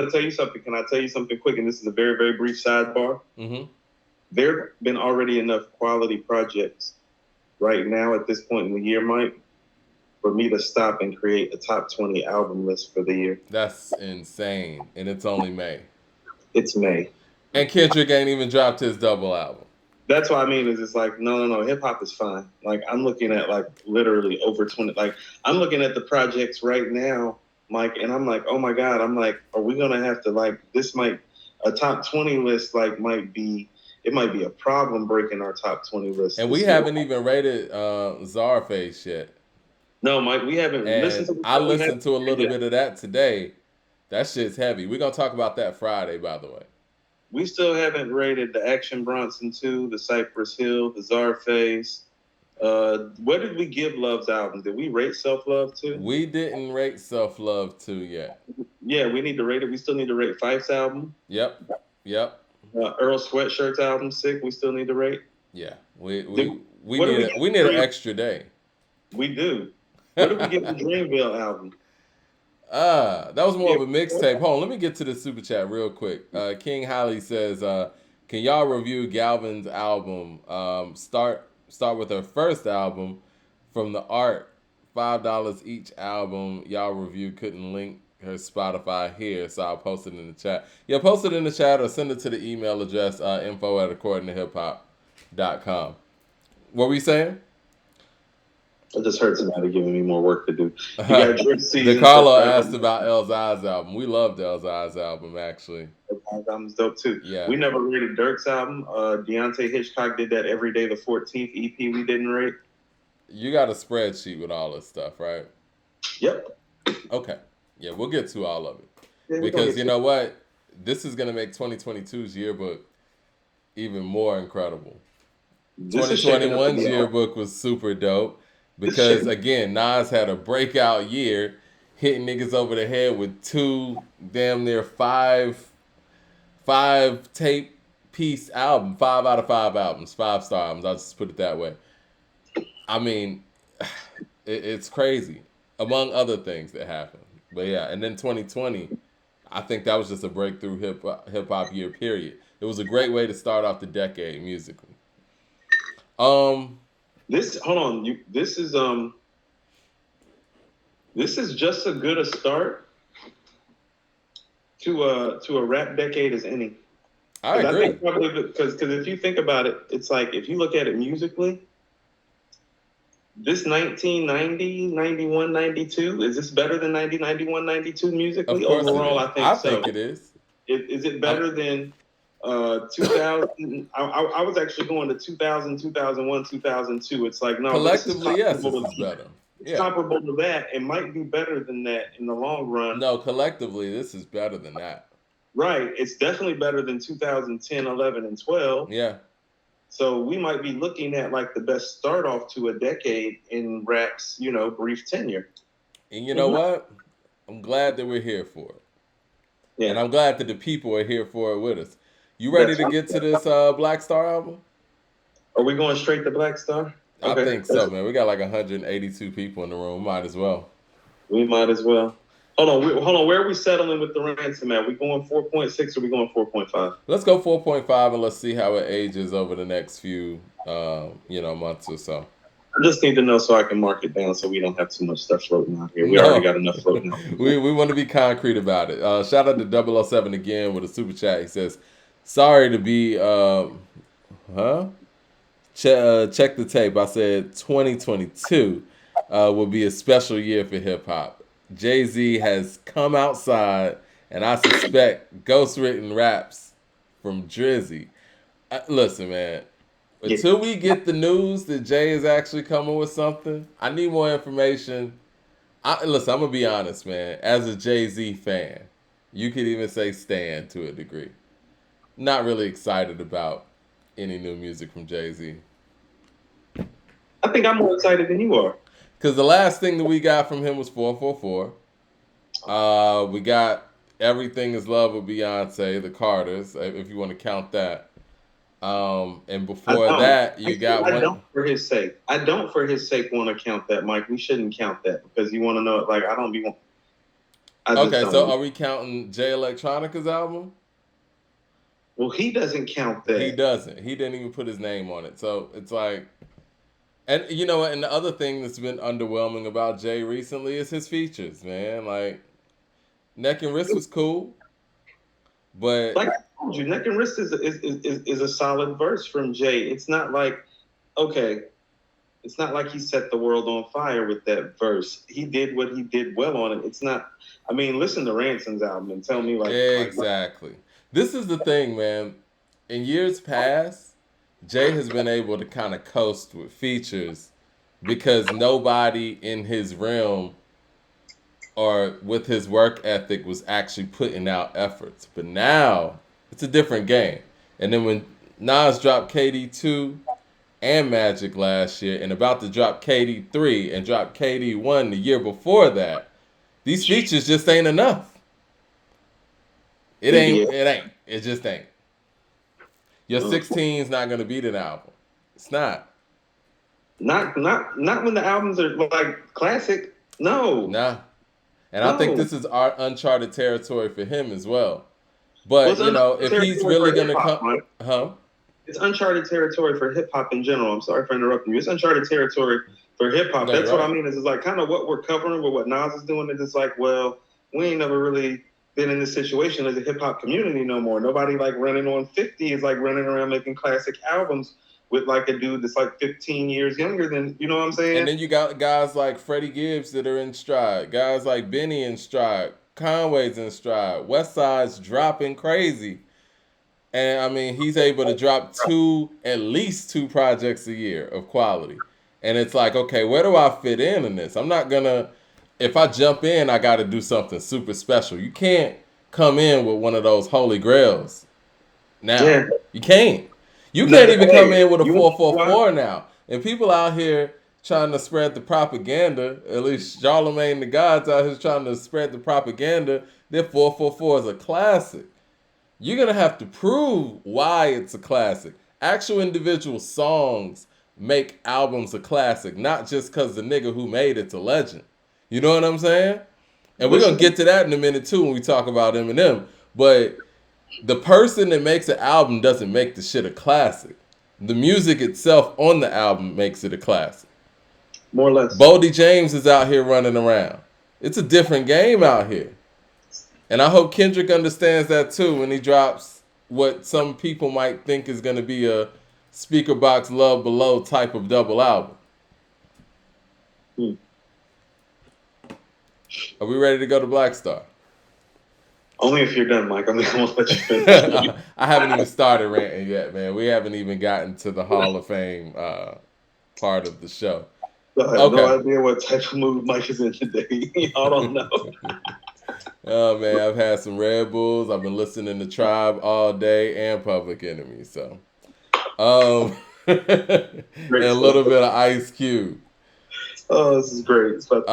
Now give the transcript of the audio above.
to tell you something. Can I tell you something quick? And this is a very, very brief sidebar. Mm-hmm. There have been already enough quality projects right now at this point in the year, Mike, for me to stop and create a top 20 album list for the year. That's insane, and it's only May. It's May. And Kendrick ain't even dropped his double album. That's what I mean. Is it's like no. Hip hop is fine. Like I'm looking at like literally over 20. Like I'm looking at the projects right now, Mike, and I'm like, oh my god. I'm like, are we gonna have to like this might a top 20 list like might be it might be a problem breaking our top 20 list And we this year. haven't even rated Czarface yet. No, Mike, we haven't listened And to the I stuff we listened haven't to a heard little yet. bit of that today. That shit's heavy. We're gonna talk about that Friday, by the way. We still haven't rated the Action Bronson 2, the Cypress Hill, the Czarface. What did we give Love's album? Did we rate Self Love too? We didn't rate Self Love 2 yet. Yeah, we need to rate it. We still need to rate Fife's album. Yep. Yep. Earl Sweatshirt's album, Sick, we still need to rate. Yeah. Did, what did We need an Dream? extra day. We do. What did we give the Dreamville album? That was more of a mixtape. Hold on, let me get to the super chat real quick. King Holly says, "Can y'all review Galvin's album? Start with her first album from the art. $5 each album. Y'all review couldn't link her Spotify here, so I'll post it in the chat. Yeah, post it in the chat or send it to the email address info@accordingtohiphop.com. What were you saying? I just heard somebody giving me more work to do. You got Drip Season. DeCarlo asked about Elzai's album. We loved Elzai's album, actually. That album's dope too. Yeah. We never rated Dirk's album. Deontay Hitchcock did that Every Day the 14th EP we didn't rate. You got a spreadsheet with all this stuff, right? Yep. Okay. Yeah, we'll get to all of it. Yeah, Because you know what? This is going to make 2022's yearbook even more incredible. 2021's yearbook was super dope. Because again, Nas had a breakout year, hitting niggas over the head with two damn near five tape piece album, 5 out of 5 albums, 5-star albums. I'll just put it that way. I mean, it's crazy, among other things that happened. But yeah, and then 2020, I think that was just a breakthrough hip hop year. Period. It was a great way to start off the decade musically. This hold on, this is just as good a start to a rap decade as any. I agree. I think probably because if you think about it, it's like if you look at it musically, this 1990, 91, 92, is this better than 90, 91, 92 musically? Overall, I think so. I think it is. Is it better than 2000? I was actually going to 2000, 2001, 2002. It's like, no. Collectively, yes, this is better. It's comparable to that. It might be better than that in the long run. No, collectively, this is better than that. Right. It's definitely better than 2010, 11, and 12. Yeah. So we might be looking at like the best start off to a decade in rap's, brief tenure. And you know what? I'm glad that we're here for it. Yeah. And I'm glad that the people are here for it with us. You ready to get to this Black Star album? Are we going straight to Black Star? Okay. I think so, man. We got like 182 people in the room. Might as well. We might as well. Hold on. Where are we settling with the ransom at? We going 4.6 or we going 4.5? Let's go 4.5 and let's see how it ages over the next few, months or so. I just need to know so I can mark it down so we don't have too much stuff floating out here. We already got enough floating out. we want to be concrete about it. Shout out to 007 again with a super chat. He says, sorry to be, check the tape. I said 2022 will be a special year for hip hop. Jay-Z has come outside, and I suspect ghost-written raps from Drizzy. Listen, man, until we get the news that Jay is actually coming with something, I need more information. Listen, I'm going to be honest, man. As a Jay-Z fan, you could even say stan to a degree. Not really excited about any new music from Jay-Z. I think I'm more excited than you are. Because the last thing that we got from him was 444. We got Everything Is Love with Beyonce, the Carters, if you want to count that. And before that, you got one. I don't for his sake want to count that, Mike. We shouldn't count that because you want to know, like, I I just Okay, don't so know. are we counting Jay Electronica's album? Well, he doesn't count He that. doesn't. He didn't even put his name on it. So it's like, and you know what? And the other thing that's been underwhelming about Jay recently is his features, man. Like, Neck and Wrist was cool, but Like I told you, Neck and Wrist is a solid verse from Jay. It's not like, okay, it's not like he set the world on fire with that verse. He did what he did well on it. It's not, I mean, listen to Ransom's album and tell me like exactly. This is the thing, man. In years past, Jay has been able to kind of coast with features because nobody in his realm or with his work ethic was actually putting out efforts. But now it's a different game. And then when Nas dropped KD2 and Magic last year and about to drop KD3 and drop KD1 the year before that, these features just ain't enough. It yeah. ain't. It ain't. It just ain't. Your 16 is not gonna beat an album. It's not. Not when the albums are like classic. No. Nah. And I think No. this is our uncharted territory for him as well. Well, But it's you know, uncharted if he's territory really for hip gonna hop, come, Mike. huh? It's uncharted territory for hip hop in general. I'm sorry for interrupting you. It's uncharted territory for hip hop. No, That's you're what I right. mean. Is like kind of what we're covering with what Nas is doing. It's just like, well, we ain't never really been in this situation as a hip hop community no more. Nobody like running on 50 is like running around making classic albums with like a dude that's like 15 years younger than, you know what I'm And saying? then you got guys like Freddie Gibbs that are in stride, guys like Benny in stride, Conway's in stride, West Side's dropping crazy. And I mean, he's able to drop at least two projects a year of quality. And it's like, okay, where do I fit in this? I'm not gonna, if I jump in, I got to do something super special. You can't come in with one of those holy grails now. Yeah. You can't. You No, can't even come hey, in with a you want to know why? 444 now. And people out here trying to spread the propaganda, at least Charlemagne the God's out here trying to spread the propaganda, that 444 is a classic. You're going to have to prove why it's a classic. Actual individual songs make albums a classic, not just because the nigga who made it's a legend. You know what I'm saying? And we're going to Listen, get to that in a minute too when we talk about Eminem. But the person that makes an album doesn't make the shit a classic. The music itself on the album makes it a classic. more or less. Boldy James is out here running around. It's a different game out here. And I hope Kendrick understands that too when he drops what some people might think is going to be a Speaker Box Love Below type of double album. Hmm. Are we ready to go to Black Star? Only if you're done, Mike. I'm gonna let you finish. I haven't even started ranting yet, man. We haven't even gotten to the Hall of Fame part of the show. I have Okay. no idea what type of mood Mike is in today. Y'all don't know. Oh man, I've had some Red Bulls. I've been listening to Tribe all day and Public Enemy. So, and a little bit of Ice Cube. Oh, this is great. It's about